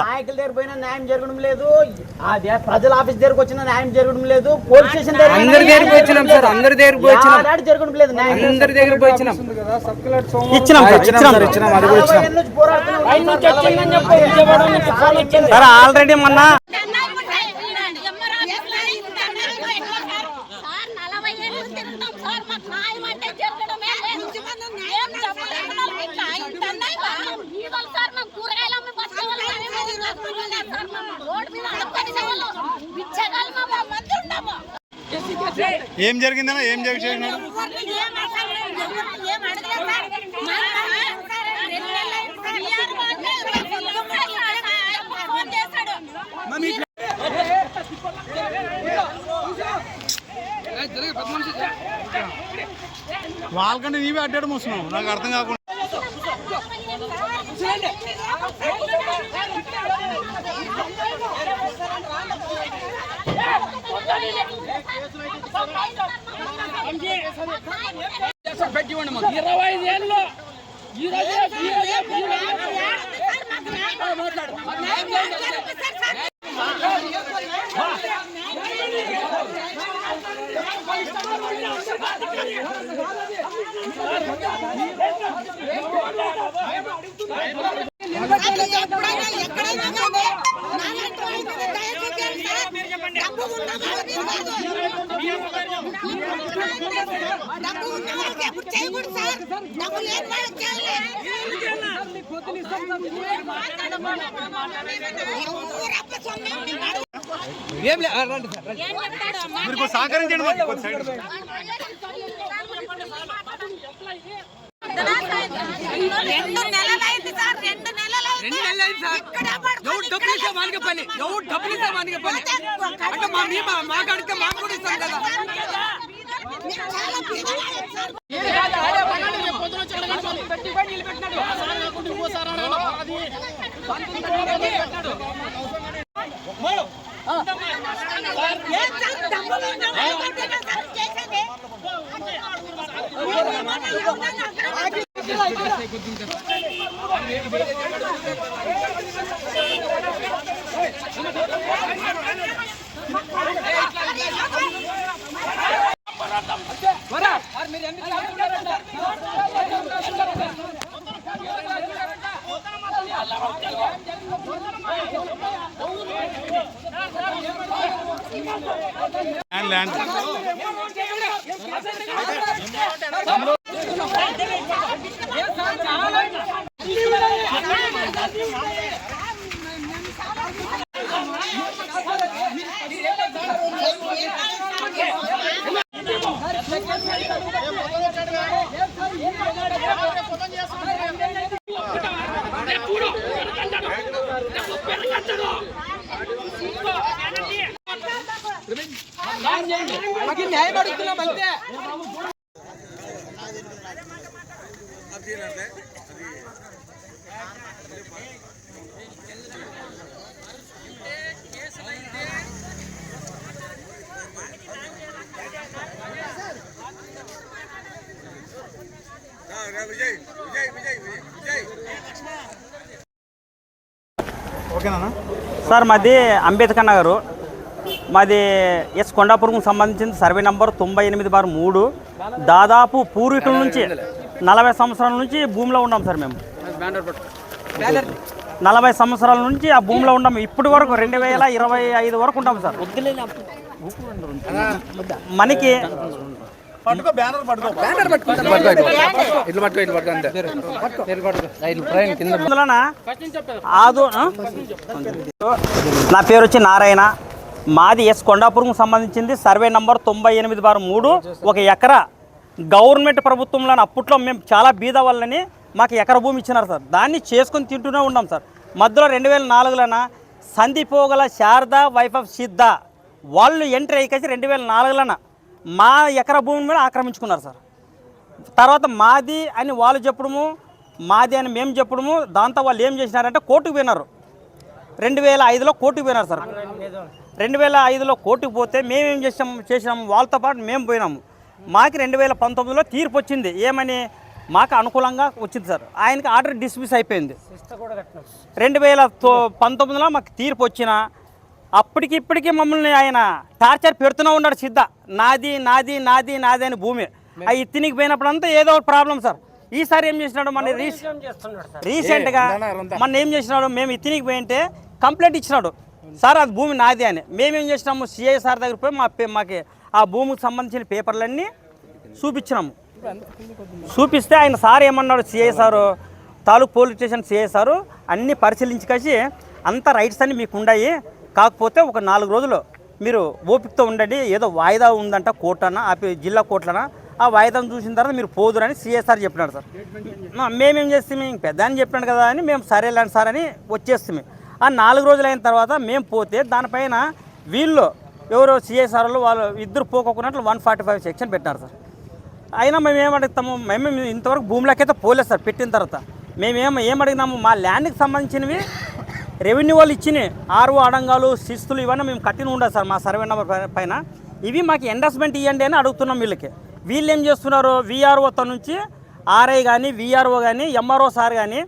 నాయకుల దగ్గర పోయినా న్యాయం జరగడం లేదు, ప్రజల ఆఫీస్ దగ్గరకు వచ్చిన న్యాయం జరగడం లేదు, పోలీస్ స్టేషన్ దగ్గర జరగడం లేదు, అందరి దగ్గర ఆల్రెడీ మొన్న ఏం జరిగిందన్నా ఏం జరిగినాడు వాళ్ళకంటే నీవే అడ్డాడు వస్తున్నావు నాకు అర్థం కాకుండా మీరు సహకరించండి మాకు అడిగితే మాకు కూడా ఇస్తాం కదా ల్యాండ్ న్యాయం అడుగుతున్నాం అంతే. ఓకేనా సార్? మాది అంబేద్కర్ నగరు, మాది ఎస్ కొండాపురంకు సంబంధించిన సర్వే నంబర్ 98/3. దాదాపు పూర్వీకుల నుంచి 40 సంవత్సరాల నుంచి భూమిలో ఉన్నాం సార్. మేము 40 సంవత్సరాల నుంచి ఆ భూమిలో ఉన్నాము. ఇప్పటి వరకు 2025 వరకు ఉంటాం సార్. మనకి నా పేరు వచ్చి నారాయణ. మాది ఎస్ కొండాపురంకు సంబంధించింది సర్వే నంబర్ 98/3. 1 ఎకరా గవర్నమెంట్ ప్రభుత్వంలో అప్పట్లో మేము చాలా బీద వాళ్ళని మాకు ఎకరా భూమి ఇచ్చినారు సార్. దాన్ని చేసుకొని తింటూనే ఉన్నాం సార్. మధ్యలో 2004 సంధిపోగల శారద వైఫ్ ఆఫ్ సిద్ధ వాళ్ళు ఎంట్రీ అయ్యేసి 2004 మా ఎకరా భూమి మీద ఆక్రమించుకున్నారు సార్. తర్వాత మాది అని వాళ్ళు చెప్పడము, మాది అని మేము చెప్పడము, దాంతో వాళ్ళు ఏం చేసినారంటే కోర్టుకు పోయినారు. 2005లో కోర్టుకు పోయినారు సార్. 2005లో కోర్టుకు పోతే మేమేం చేసినాము వాళ్ళతో పాటు మేము పోయినాము. మాకు 2019లో తీర్పు వచ్చింది. ఏమని? మాకు అనుకూలంగా వచ్చింది సార్. ఆయనకి ఆర్డర్ డిస్మిస్ అయిపోయింది. 2019లో మాకు తీర్పు వచ్చిన అప్పటికి ఇప్పటికీ మమ్మల్ని ఆయన టార్చర్ పెడుతూనే ఉన్నాడు. సిద్ధ నాది నాది నాది నాది అని భూమి అవి తినికి పోయినప్పుడంతా ఏదో ఒక ప్రాబ్లం సార్. ఈసారి ఏం చేసినాడు మన రీసెంట్గా మన ఏం చేసినాడు, మేము ఇత్తినికి పోయింటే కంప్లైంట్ ఇచ్చినాడు సార్ అది భూమి నాది అని. మేమేం చేసినాము సిఐ సార్ దగ్గర పోయి మాకు ఆ భూమికి సంబంధించిన పేపర్లన్నీ చూపించినాము. చూపిస్తే ఆయన సార్ ఏమన్నాడు, సిఐ సారు తాలూకు పోలీస్ స్టేషన్ సిఐ సారు అన్నీ పరిశీలించి అంత రైట్స్ అన్నీ మీకు ఉన్నాయి, కాకపోతే ఒక 4 రోజులు మీరు ఓపికతో ఉండండి, ఏదో వాయిదా ఉందంట కోర్టునా జిల్లా కోర్టులనా, ఆ వాయిదాను చూసిన తర్వాత మీరు పోదురని సిఐ సార్ చెప్పినాడు సార్. మేమేం చేస్తాం, ఇంక పెద్ద అని చెప్పినాడు కదా అని మేము సరేలేండి సార్ అని వచ్చేస్తాము. ఆ 4 రోజులు అయిన తర్వాత మేము పోతే దానిపైన వీళ్ళు ఎవరో సిఐ సార్లు వాళ్ళు ఇద్దరు పోకోకున్నట్లు 145 సెక్షన్ పెట్టినారు సార్. అయినా మేము ఏమడుగుతాము, మేము ఇంతవరకు భూమిలోకైతే పోలేదు సార్. పెట్టిన తర్వాత మేము ఏమడిగినాము, మా ల్యాండ్కి సంబంధించినవి రెవెన్యూ వాళ్ళు ఇచ్చినాయి ఆర్ఓ అడంగాలు శిస్తులు ఇవన్నీ మేము కట్టిన ఉండదు సార్ మా సర్వే నెంబర్ పైన. ఇవి మాకు ఎండర్స్మెంట్ ఇవ్వండి అని అడుగుతున్నాం వీళ్ళకి. వీళ్ళు ఏం చేస్తున్నారు, విఆర్ఓ తో నుంచి ఆర్ఐ కానీ విఆర్ఓ కానీ ఎంఆర్ఓ సార్ కానీ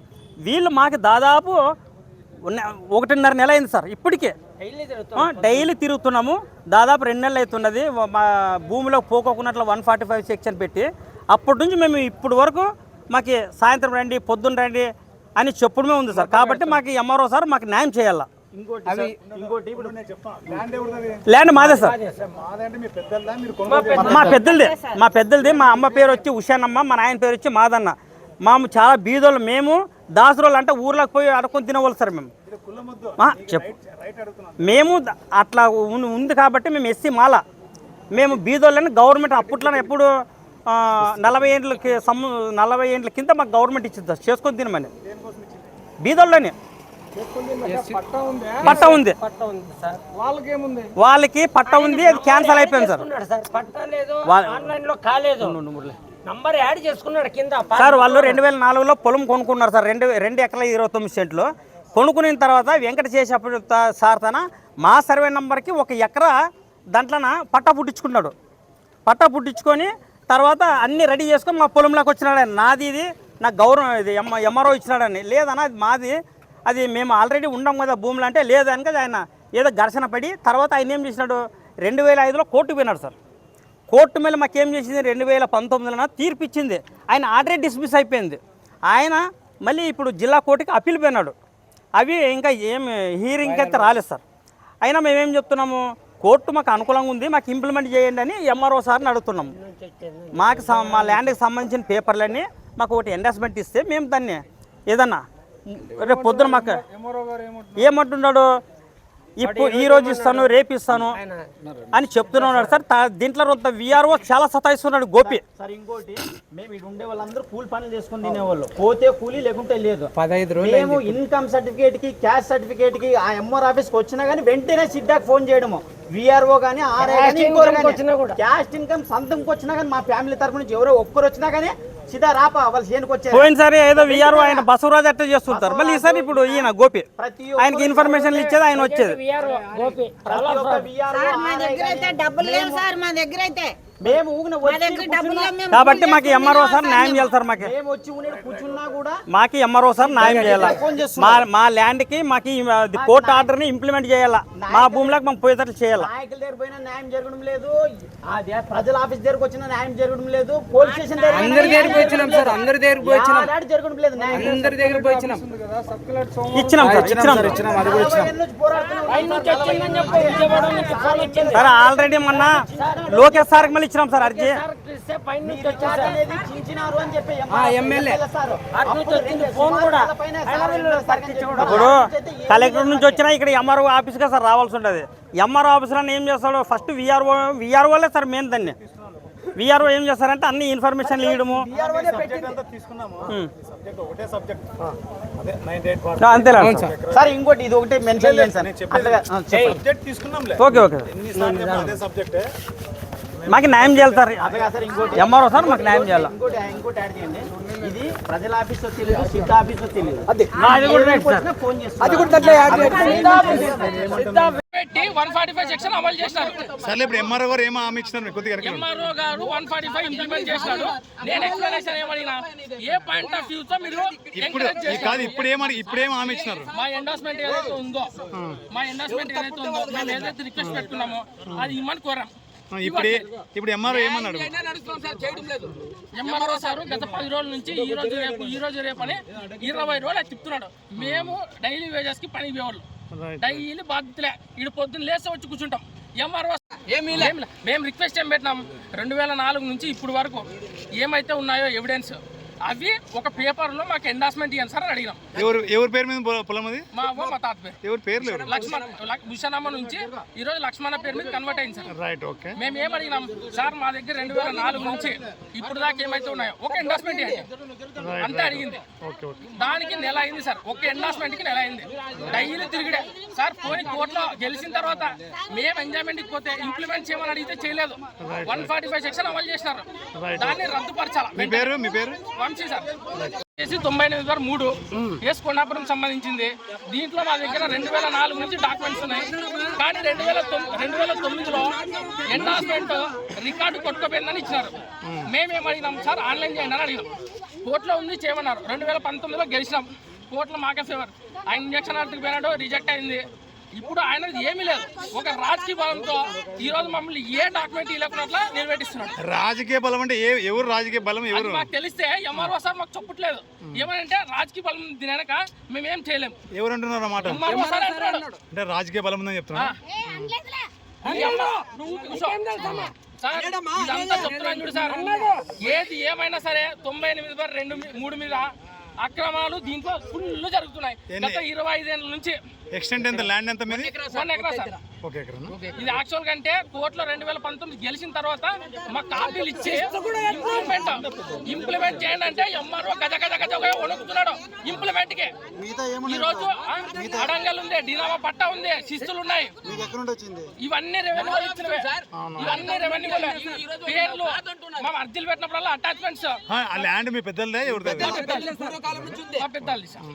వీళ్ళు మాకు దాదాపు 1.5 నెల అయింది సార్. ఇప్పటికే డైలీ తిరుగుతున్నాము. దాదాపు 2 నెలలు అవుతున్నది. మా భూమిలో పోకోకున్నట్లు 145 సెక్షన్ పెట్టి అప్పటి నుంచి మేము ఇప్పటి వరకు మాకు సాయంత్రం రండి పొద్దున్న రండి అని చెప్పడమే ఉంది సార్. కాబట్టి మాకు ఎంఆర్ఓ సార్ మాకు న్యాయం చేయాల. ల్యాండ్ మాదే సార్, మా పెద్దలది. మా అమ్మ పేరు వచ్చి ఉషానమ్మ, మా నాయన పేరు వచ్చి మాదన్న. చాలా బీదోళ్ళు మేము, దాసరోళ్ళు అంటే ఊర్లోకి పోయి అడుక్కొని తినేవాళ్ళు సార్. మేము చెప్పు మేము అట్లా ఉంది కాబట్టి మేము ఎస్సీ మాల, మేము బీదోళ్ళని గవర్నమెంట్ అప్పట్లో ఎప్పుడు 40 ఏండ్ల కింద మాకు గవర్నమెంట్ ఇచ్చింది సార్ చేసుకొని తినమని. బీదోళ్ళని పట్ట ఉంది, వాళ్ళకి పట్ట ఉంది, అది క్యాన్సల్ అయిపోయింది సార్. నంబర్ యాడ్ చేసుకున్నాడు కింద సార్. వాళ్ళు 2004లో పొలం కొనుక్కున్నారు సార్, 2 ఎకరాల 29 సెంట్లు కొనుక్కున్న తర్వాత వెంకట చేసేప్పుడు సార్ తన మా సర్వే నెంబర్కి 1 ఎకరా దాంట్లోన పట్టా పుట్టించుకున్నాడు. పట్టా పుట్టించుకొని తర్వాత అన్నీ రెడీ చేసుకొని మా పొలంలోకి వచ్చినాడు. ఆయన నాది ఇది నాకు గౌరవం ఇది ఎంఆర్ఓ ఇచ్చినాడని. లేదన్నా అది మాది, అది మేము ఆల్రెడీ ఉన్నాం కదా భూములు అంటే లేదని కదా ఆయన ఏదో ఘర్షణ పడి తర్వాత ఆయన ఏం చేసినాడు 2005లో కోర్టుకు పోయినాడు సార్. కోర్టు మీద మాకేం చేసింది 2019లో తీర్పు ఇచ్చింది. ఆయన ఆర్డర్ డిస్మిస్ అయిపోయింది. ఆయన మళ్ళీ ఇప్పుడు జిల్లా కోర్టుకి అప్పీల్ పోయినాడు. అవి ఇంకా ఏం హీరింగ్కి అయితే రాలేదు సార్. అయినా మేమేం చెప్తున్నాము, కోర్టు మాకు అనుకూలంగా ఉంది, మాకు ఇంప్లిమెంట్ చేయండి అని ఎంఆర్ఓ సార్ని అడుగుతున్నాము. మాకు మా ల్యాండ్కి సంబంధించిన పేపర్లన్నీ మాకు ఒకటి ఎండార్స్మెంట్ ఇస్తే మేము దాన్ని ఏదన్నా రేపు పొద్దున మాకు ఏమంటున్నాడు, ఇప్పుడు ఈ రోజు ఇస్తాను రేపు ఇస్తాను అని చెప్తున్నాడు సార్. దీంట్లో విఆర్ఓ చాలా సతాయిస్తున్నాడు గోపి సార్. ఇంకోటి మేము ఇక్కడ ఉండే వాళ్ళందరూ కూలి పనులు చేసుకుని తినేవాళ్ళు, పోతే కూలీ లేకుంటే లేదు. 15 రోజులు మేము ఇన్కమ్ సర్టిఫికేట్ కి క్యాష్ సర్టిఫికేట్ కి ఆ ఎంఆర్ ఆఫీస్కి వచ్చినా కానీ వెంటనే సిడ్డాకి ఫోన్ చేయడము, విఆర్ఓ కానీ ఆర్ఐ కానీ క్యాష్ ఇన్కమ్ సంతంకి వచ్చినా కానీ మా ఫ్యామిలీ తరఫు నుంచి ఎవరో ఒక్కరు వచ్చినా కానీ సిద్ధా రాపా వాళ్ళు చేయనికి వచ్చారు. పోయినసారి ఏదో విఆర్ఓ ఆయన బసవరాజు అట్లా చేస్తుంటారు, మళ్ళీ ఈసారి ఇప్పుడు ఈయన గోపి ఆయనకి ఇన్ఫర్మేషన్ ఇచ్చేది ఆయన వచ్చేది. కాబట్టి మాకు ఎంఆర్ఓ సార్ న్యాయం చేయాలి సార్. మాకు ఎంఆర్ఓ సార్ న్యాయం చేయాలి. మా ల్యాండ్ కి మాకు కోర్టు ఆర్డర్ ని ఇంప్లిమెంట్ చేయాలా, మా భూమిలోకి మనం పోయేటట్లు చేయాలి. నాయకుల దగ్గర పోయినా న్యాయం జరగడం లేదు, ప్రజల ఆఫీస్ దగ్గరకు వచ్చిన న్యాయం జరగడం లేదు, పోలీస్ స్టేషన్ అందరి దగ్గరికి వచ్చినాం సార్, అందరి దగ్గరికి పోయినాం, జరగడం లేదు. అందరి దగ్గరికి పోయినాం, ఇచ్చినాం సార్ ఆల్రెడీ మొన్న లోకేష్ సార్ మళ్ళీ ఇచ్చినాం సార్ అర్జీ. ఇప్పుడు కలెక్టర్ నుంచి వచ్చినా ఇక్కడ ఎంఆర్ఓ ఆఫీస్గా సార్ రావాల్సి ఉంటుంది. ఎంఆర్ఓ ఆఫీస్లో ఏం చేస్తాడు, ఫస్ట్ విఆర్ఓలే సార్ మెయిన్. దాన్ని విఆర్ఓ ఏం చేస్తారంటే అన్ని ఇన్ఫర్మేషన్ ఇవ్వడము అంతేలా సార్. ఇంకోటి ఇది ఒకటి మెన్షన్ చేయండి సార్. ఓకే మాకు న్యాయం చేయాలి సార్. ఎంఆర్ఓ సార్ మాకు న్యాయం చేయాలి. ఇంకోటి యాడ్ చేయండి, ఇది ప్రజల ఆఫీస్ లో తెలియదు, సిద్ధ ఆఫీస్ లో తెలియదు, ఫోన్ చేస్తాం. పెట్టి 145 సెక్షన్ అమలు చేశారు. సర్లే ఇప్పుడు ఎంఆర్ఓ గారు ఏమో హామీ ఇచ్చినారు మీకు కొద్దిగా వెనక్కి రండి. ఎంఆర్ఓ గారు 145 ఇంప్లిమెంట్ చేశాడు. నేను ఎక్స్ప్లెనేషన్ ఏమడినా ఏ పాయింట్ ఆఫ్ వ్యూ తో మీరు ఇప్పుడు కాదు ఇప్పుడేం హామీ ఇచ్చినారు? మా ఎండార్స్మెంట్ ఏదైతే ఉందో మేము ఏదైతే రిక్వెస్ట్ పెట్టుకున్నామో అది ఇమ్మని కోరాం. ఇప్పుడు ఎంఆర్ఓ ఏమన్నాడు? ఎంఆర్ఓ సార్ గత 10 రోజుల నుంచి ఈ రోజు రేపు అని 20 రోజులు తిప్పుతున్నాడు. మేము డైలీ వేజెస్ కి పని పోయేవాళ్ళు, డైలీ బాధ్యతలే. ఇటు పొద్దున్న లేస్తే వచ్చి కూర్చుంటాం. ఎంఆర్ఓ మేము రిక్వెస్ట్ ఏం పెట్టినాం 2004 నుంచి ఇప్పుడు వరకు ఏమైతే ఉన్నాయో ఎవిడెన్స్ అవి ఒక పేపర్ లో మాకు ఎండార్స్మెంట్ ఇవ్వండి సార్ అని అడిగినాం. ఎవరి పేరు మీద పొలం అది? మా తాత పేరు. ఎవరి పేర్లు? లక్ష్మణ్ భూషణమ్మ నుంచి ఈ రోజు లక్ష్మణ పేరు మీద కన్వర్ట్ అయింది సార్. Right, okay. మేము ఏం అడిగినాం సార్, మా దగ్గర 2004 నుంచి ఇప్పుడు దాకా ఏమైతే ఉన్నాయో ఒక ఎండార్స్మెంట్ ఇవ్వండి అంతే అడిగింది. దానికి నెల అయింది సార్, ఒక ఎండార్స్మెంట్ కి నెల అయింది. డైలీ తిరిగిడే సార్. పోయి కోర్టులో గెలిచిన తర్వాత మేము ఎంజాయ్మెంట్ కి పోతే ఇంప్లిమెంట్ చేయమని అడిగితే చేయలేదు. 145 సెక్షన్ అమలు చేసినారు, దాన్ని రద్దుపరచాలి. మీ పేరు? వంశీ సార్. 98/3 ఎస్ కొండాపురం సంబంధించింది. దీంట్లో మా దగ్గర 2004 నుంచి డాక్యుమెంట్స్ ఉన్నాయి. కానీ 2009లో ఎండార్స్మెంట్ రికార్డు కొట్టుకోపోయిందని ఇచ్చినారు. మేమేం అడిగినాం సార్, ఆన్లైన్ చేయండి అని అడిగినాం. కోర్టులో ఉంది చేయమన్నారు. 2019లో గెలిచినాం. కోర్టులో మాకే ఫేవర్. ఆయన ఇంజక్షన్ ఆర్డర్కి పోయినాడు, రిజెక్ట్ అయింది. ఇప్పుడు ఆయన ఏమీ లేదు. ఒక రాజకీయ బలంతో ఈ రోజు మమ్మల్ని ఏ డాక్యుమెంట్ ఇవ్వకున్నట్లా నిలబెట్టిస్తున్నాడు. రాజకీయ బలం అంటే ఎవరు? రాజకీయ బలం ఎవరు? మాకు తెలిస్తే ఎంఆర్ఓ సార్ మాకు చెప్పట్లేదు. ఏమనంటే రాజకీయ బలం తినక మేమేం చేయలేము. ఎవరు అంటున్నారు అన్నమాట? ఎంఆర్ఓ సార్ అంటున్నాడు. అంటే రాజకీయ బలం ఉందని చెప్తున్నా. ఇదంతా చెప్తున్నాను చూడు సార్. ఏది ఏమైనా సరే 98/2/3 మీద అక్రమాలు దీంట్లో ఫుల్ జరుగుతున్నాయి. గత 25 ఏళ్ళ నుంచి. ఎక్స్టెంట్ ఎంత? ల్యాండ్ ఎంత మీది? 1 ఎకరా సార్. ఇది యాక్చువల్ కంటే కోర్టులో 2019 గెలిచిన తర్వాత మా కాపీలు ఇచ్చి ఇంప్లిమెంట్ చేయండి అంటే ఎంఆర్ఓ గజ వణుకుతున్నాడు ఇంప్లిమెంట్ కి. ఈ రోజు అడంగల్ ఉంది, డినామా పట్టా ఉంది, శిస్తులు ఉన్నాయి. ఇవన్నీ రెవెన్యూ ఇచ్చినవే. ఇవన్నీ రెవెన్యూ పేర్లు మా అర్జీలు పెట్టినప్పుడల్లా అటాచ్మెంట్స్. ల్యాండ్ మీ పెద్దలదే? ఎవరు? మా పెద్దలు సార్.